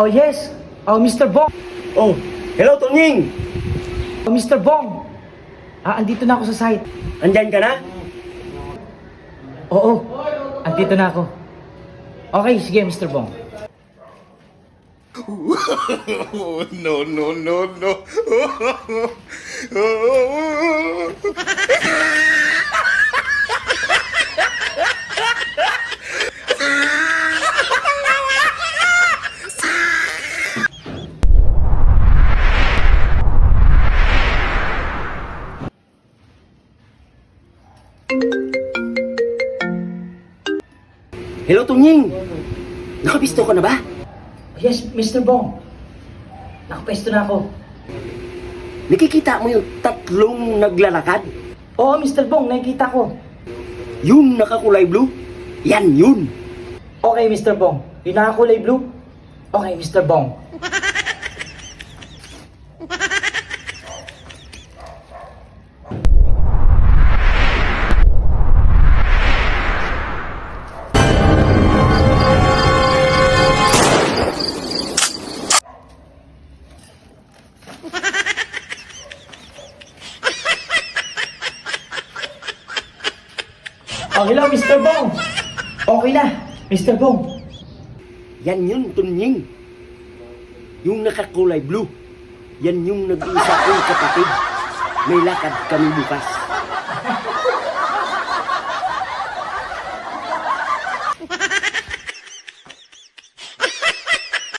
Oh, yes. Oh, Mr. Bong. Oh, hello, Tonying! Oh, Mr. Bong. Andito na ako sa site. Andyan ka na? Oo, andito na ako. Okay, sige, Mr. Bong. No, no, no, no. Hello, Tonying! Nakapisto ka na ba? Yes, Mr. Bong. Nakapesto na ako. Nakikita mo yung tatlong naglalakad? Oo, Mr. Bong, nakikita ko. Yung nakakulay blue? Yan yun! Okay, Mr. Bong. Yung nakakulay blue? Okay, Mr. Bong. Oh, hello, Mr. Bong. Okay na, Mr. Bong. Yan yun, Tonying. Yung nakakulay blue. Yan yung nag-uusap kong kapatid. May lakad kami bukas.